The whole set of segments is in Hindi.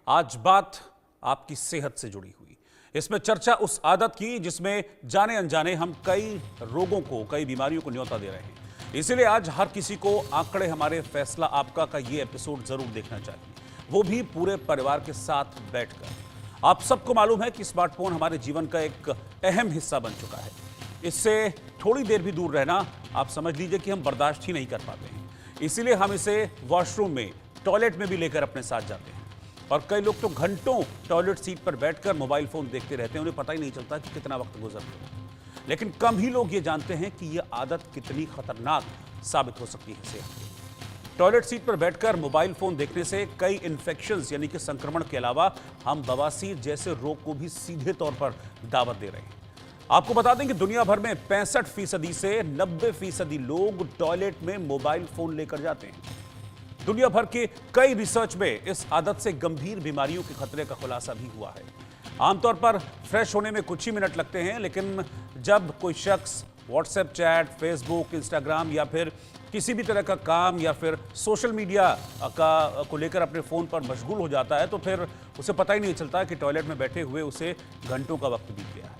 आज बात आपकी सेहत से जुड़ी हुई। इसमें चर्चा उस आदत की जिसमें जाने अनजाने हम कई रोगों को, कई बीमारियों को न्योता दे रहे हैं। इसीलिए आज हर किसी को आंकड़े हमारे फैसला आपका का ये एपिसोड जरूर देखना चाहिए, वो भी पूरे परिवार के साथ बैठकर। आप सबको मालूम है कि स्मार्टफोन हमारे जीवन का एक अहम हिस्सा बन चुका है। इससे थोड़ी देर भी दूर रहना आप समझ लीजिए कि हम बर्दाश्त ही नहीं कर पाते हैं। इसीलिए हम इसे वॉशरूम में, टॉयलेट में भी लेकर अपने साथ जाते हैं। और कई लोग तो घंटों टॉयलेट सीट पर बैठकर मोबाइल फोन देखते रहते हैं, उन्हें पता ही नहीं चलता कि कितना वक्त गुजर गया। लेकिन कम ही लोग ये जानते हैं कि यह आदत कितनी खतरनाक साबित हो सकती है सेहत के लिए। टॉयलेट सीट पर बैठकर मोबाइल फोन देखने से कई इन्फेक्शंस यानी कि संक्रमण के अलावा हम बवासीर जैसे रोग को भी सीधे तौर पर दावत दे रहे हैं। आपको बता दें कि दुनिया भर में 65% से 90% लोग टॉयलेट में मोबाइल फोन लेकर जाते हैं। दुनिया भर के कई रिसर्च में इस आदत से गंभीर बीमारियों के खतरे का खुलासा भी हुआ है। आमतौर पर फ्रेश होने में कुछ ही मिनट लगते हैं, लेकिन जब कोई शख्स व्हाट्सएप चैट, फेसबुक, इंस्टाग्राम या फिर किसी भी तरह का काम या फिर सोशल मीडिया को लेकर अपने फ़ोन पर मशगूल हो जाता है, तो फिर उसे पता ही नहीं चलता कि टॉयलेट में बैठे हुए उसे घंटों का वक्त बीत गया है।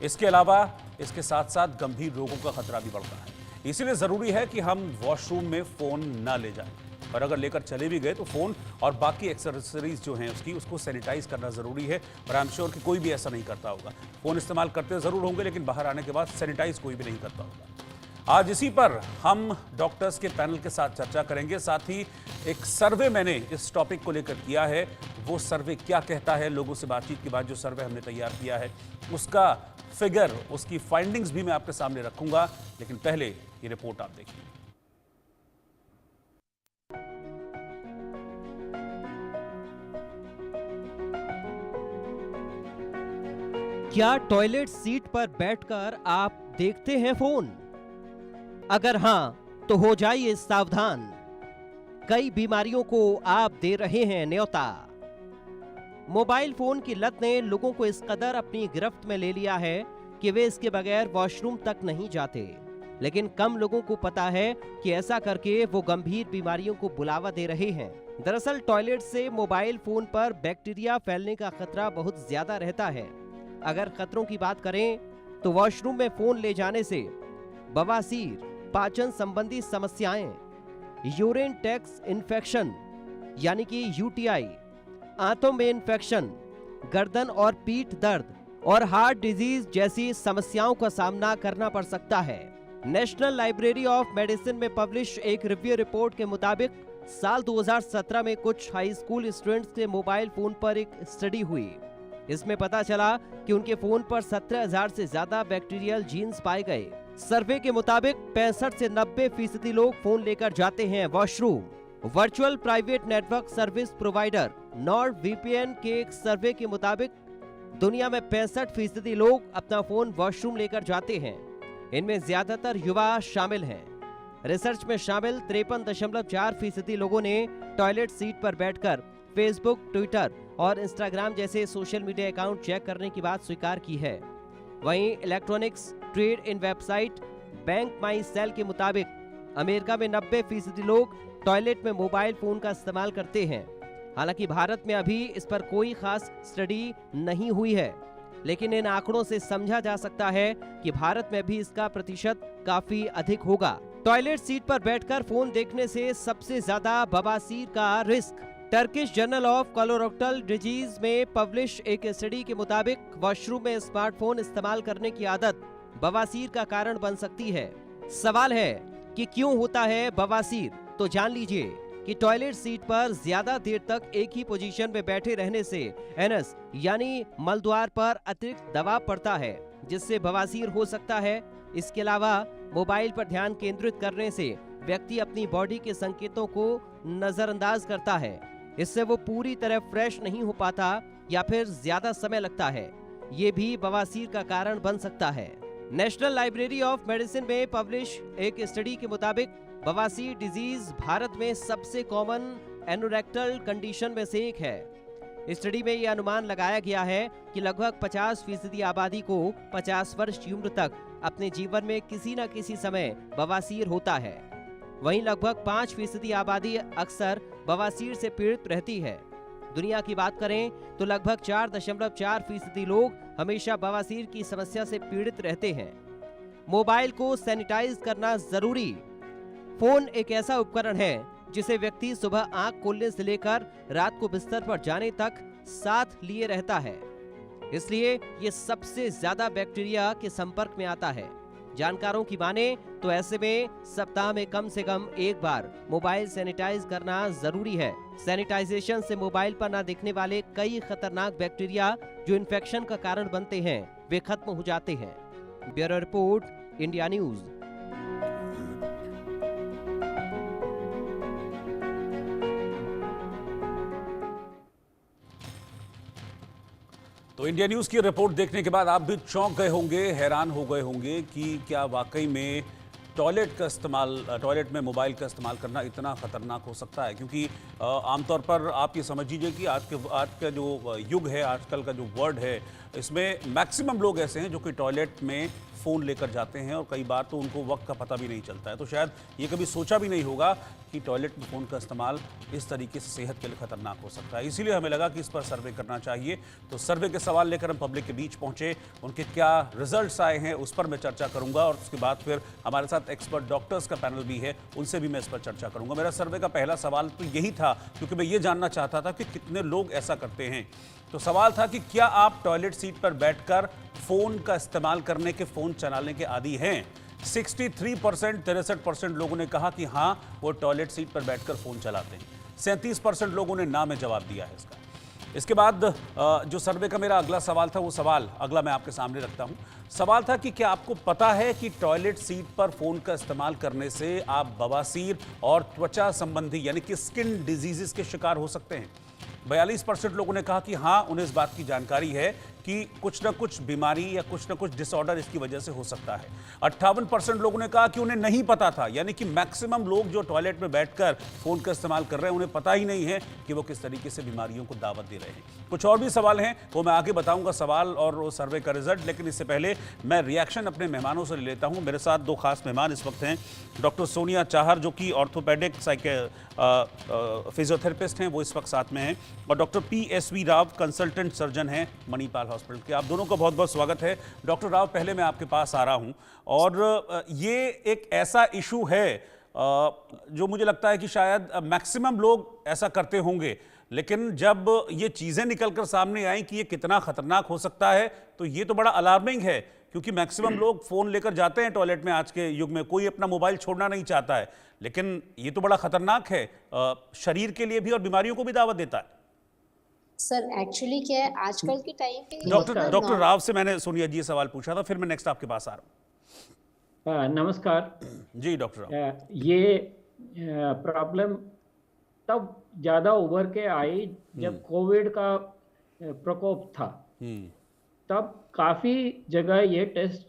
इसके अलावा इसके साथ साथ गंभीर रोगों का खतरा भी बढ़ता है। इसीलिए ज़रूरी है कि हम वॉशरूम में फ़ोन ना ले जाएं, और अगर लेकर चले भी गए तो फ़ोन और बाकी एक्सेसरीज जो हैं उसको सैनिटाइज करना ज़रूरी है। और आई एम श्योर कि कोई भी ऐसा नहीं करता होगा। फ़ोन इस्तेमाल करते ज़रूर होंगे, लेकिन बाहर आने के बाद सैनिटाइज कोई भी नहीं करता होगा। आज इसी पर हम डॉक्टर्स के पैनल के साथ चर्चा करेंगे। साथ ही एक सर्वे मैंने इस टॉपिक को लेकर किया है। वो सर्वे क्या कहता है, लोगों से बातचीत के बाद जो सर्वे हमने तैयार किया है उसका फिगर, उसकी फाइंडिंग्स भी मैं आपके सामने रखूंगा। लेकिन पहले ये रिपोर्ट आप देखिए। क्या टॉयलेट सीट पर बैठकर आप देखते हैं फोन? अगर हां, तो हो जाइए सावधान। कई बीमारियों को आप दे रहे हैं न्योता। मोबाइल फोन की लत ने लोगों को इस कदर अपनी गिरफ्त में ले लिया है कि वे इसके बगैर वॉशरूम तक नहीं जाते। लेकिन कम लोगों को पता है कि ऐसा करके वो गंभीर बीमारियों को बुलावा दे रहे हैं। दरअसल टॉयलेट से मोबाइल फोन पर बैक्टीरिया फैलने का खतरा बहुत ज्यादा रहता है। अगर खतरों की बात करें तो वॉशरूम में फोन ले जाने से बवासीर, पाचन संबंधी समस्याएं, यूरिन ट्रैक्ट इन्फेक्शन यानी कि यूटीआई, आंतों में इन्फेक्शन, गर्दन और पीठ दर्द और हार्ट डिजीज जैसी समस्याओं का सामना करना पड़ सकता है। नेशनल लाइब्रेरी ऑफ मेडिसिन में पब्लिश एक रिव्यू रिपोर्ट के मुताबिक साल 2017 में कुछ हाई स्कूल स्टूडेंट्स के मोबाइल फोन पर एक स्टडी हुई। इसमें पता चला कि उनके फोन पर 17,000 से ज्यादा बैक्टीरियल जीन्स पाए गए। सर्वे के मुताबिक 65 से 90% लोग फोन लेकर जाते हैं washroom. Virtual private network service provider NordVPN के एक सर्वे के मुताबिक दुनिया में 65% लोग अपना फोन वॉशरूम लेकर जाते हैं। इनमें ज्यादातर युवा शामिल हैं। रिसर्च में शामिल 53.4% लोगों ने टॉयलेट सीट पर बैठकर फेसबुक, ट्विटर और इंस्टाग्राम जैसे सोशल मीडिया अकाउंट चेक करने की बात स्वीकार की है। वहीं electronics trade in website Bank My Cell के मुताबिक अमेरिका में 90% लोग टॉयलेट में मोबाइल फोन का इस्तेमाल करते हैं। हालांकि भारत में अभी इस पर कोई खास स्टडी नहीं हुई है, लेकिन इन आंकड़ों से समझा जा सकता है कि भारत में भी इसका प्रतिशत काफी अधिक होगा। टॉयलेट सीट पर बैठकर फोन देखने से सबसे ज्यादा बवासीर का risk. Turkish journal of colorectal disease में पब्लिश एक स्टडी के मुताबिक वॉशरूम में स्मार्टफोन इस्तेमाल करने की आदत बवासीर का कारण बन सकती है। सवाल है कि क्यों होता है बवासीर? तो जान लीजिए कि टॉयलेट सीट पर ज्यादा देर तक एक ही पोजीशन में बैठे रहने से एनस यानी मलद्वार पर अतिरिक्त दबाव पड़ता है, जिससे बवासीर हो सकता है। इसके अलावा मोबाइल पर ध्यान केंद्रित करने से व्यक्ति अपनी बॉडी के संकेतों को नजरअंदाज करता है। इससे वो पूरी तरह फ्रेश नहीं हो पाता या फिर ज्यादा समय लगता है। ये भी बवासीर का कारण बन सकता है। नेशनल लाइब्रेरी ऑफ मेडिसिन में पब्लिश एक स्टडी के मुताबिक बवासीर डिजीज भारत में सबसे कॉमन एनोरेक्टल कंडीशन में से एक है। स्टडी में यह अनुमान लगाया गया है कि लगभग 50% आबादी को 50 वर्ष की उम्र तक अपने जीवन में किसी न किसी समय बवासीर होता है। वहीं लगभग 5% आबादी अक्सर बवासीर से पीड़ित रहती है। दुनिया की बात करें तो लगभग 4.4% लोग हमेशा बवासीर की समस्या से पीड़ित रहते हैं। मोबाइल को सैनिटाइज करना जरूरी। फोन एक ऐसा उपकरण है जिसे व्यक्ति सुबह आंख खोलने से लेकर रात को बिस्तर पर जाने तक साथ लिए रहता है, इसलिए ये सबसे ज्यादा बैक्टीरिया के संपर्क में आता है। जानकारों की माने तो ऐसे में सप्ताह में कम से कम एक बार मोबाइल सैनिटाइज करना जरूरी है। सैनिटाइजेशन से मोबाइल पर न दिखने वाले कई खतरनाक बैक्टीरिया जो इन्फेक्शन का कारण बनते हैं वे खत्म हो जाते हैं। Bureau report, India news. तो इंडिया न्यूज़ की रिपोर्ट देखने के बाद आप भी चौंक गए होंगे, हैरान हो गए होंगे कि क्या वाकई में टॉयलेट में मोबाइल का इस्तेमाल करना इतना ख़तरनाक हो सकता है। क्योंकि आमतौर पर आप ये समझ लीजिए कि आज का जो युग है, आजकल का जो वर्ल्ड है, इसमें मैक्सिमम लोग ऐसे हैं जो कि टॉयलेट में फ़ोन लेकर जाते हैं और कई बार तो उनको वक्त का पता भी नहीं चलता है। तो शायद ये कभी सोचा भी नहीं होगा कि टॉयलेट में फ़ोन का इस्तेमाल इस तरीके से सेहत के लिए खतरनाक हो सकता है। इसीलिए हमें लगा कि इस पर सर्वे करना चाहिए। तो सर्वे के सवाल लेकर हम पब्लिक के बीच पहुंचे, उनके क्या रिजल्ट्स आए हैं उस पर मैं चर्चा करूंगा और उसके बाद फिर हमारे साथ एक्सपर्ट डॉक्टर्स का पैनल भी है, उनसे भी मैं इस पर चर्चा करूंगा। मेरा सर्वे का पहला सवाल तो यही था, क्योंकि मैं ये जानना चाहता था कि कितने लोग ऐसा करते हैं। तो सवाल था कि क्या आप टॉयलेट सीट पर बैठकर फ़ोन का इस्तेमाल करने के, फ़ोन चलाने के आदी हैं? 63% लोगों ने कहा कि हाँ, वो टॉयलेट सीट पर बैठकर फ़ोन चलाते हैं। 37% लोगों ने ना में जवाब दिया है इसका। इसके बाद जो सर्वे का मेरा अगला सवाल था, वो सवाल अगला मैं आपके सामने रखता हूं। सवाल था कि क्या आपको पता है कि टॉयलेट सीट पर फ़ोन का इस्तेमाल करने से आप बवासीर और त्वचा संबंधी यानी कि स्किन डिजीज़ के शिकार हो सकते हैं? 42% लोगों ने कहा कि हाँ, उन्हें इस बात की जानकारी है कि कुछ ना कुछ बीमारी या कुछ ना कुछ डिसऑर्डर इसकी वजह से हो सकता है। 58% लोगों ने कहा कि उन्हें नहीं पता था, यानी कि मैक्सिमम लोग जो टॉयलेट में बैठकर फ़ोन का इस्तेमाल कर रहे हैं उन्हें पता ही नहीं है कि वो किस तरीके से बीमारियों को दावत दे रहे हैं। कुछ और भी सवाल हैं, वो मैं आगे बताऊंगा सवाल और वो सर्वे का रिजल्ट, लेकिन इससे पहले मैं रिएक्शन अपने मेहमानों से ले लेता हूँ। मेरे साथ दो खास मेहमान इस वक्त हैं। डॉक्टर सोनिया चाहर जो कि ऑर्थोपेडिक फिजियोथेरेपिस्ट हैं, वो इस वक्त साथ में हैं, और doctor PSV Rao consultant surgeon हैं मणिपाल हॉस्पिटल के। आप दोनों का बहुत बहुत स्वागत है। डॉक्टर राव, पहले मैं आपके पास आ रहा हूं, और ये एक ऐसा इशू है जो मुझे लगता है कि शायद मैक्सिमम लोग ऐसा करते होंगे, लेकिन जब ये चीज़ें निकलकर सामने आई कि ये कितना खतरनाक हो सकता है, तो ये तो बड़ा अलार्मिंग है। क्योंकि मैक्सिमम लोग फ़ोन लेकर जाते हैं टॉयलेट में आज के युग में, कोई अपना मोबाइल छोड़ना नहीं चाहता है, लेकिन ये तो बड़ा खतरनाक है, शरीर के लिए भी और बीमारियों को भी दावत देता है। सर एक्चुअली क्या है, आजकल के टाइम पे डॉक्टर राव से मैंने सोनिया जी ये सवाल पूछा था, फिर मैं नेक्स्ट आपके पास आ रहा हूँ। नमस्कार जी डॉक्टर राव। ये प्रॉब्लम तब ज़्यादा उभर के आई जब कोविड का प्रकोप था। तब काफ़ी जगह ये टेस्ट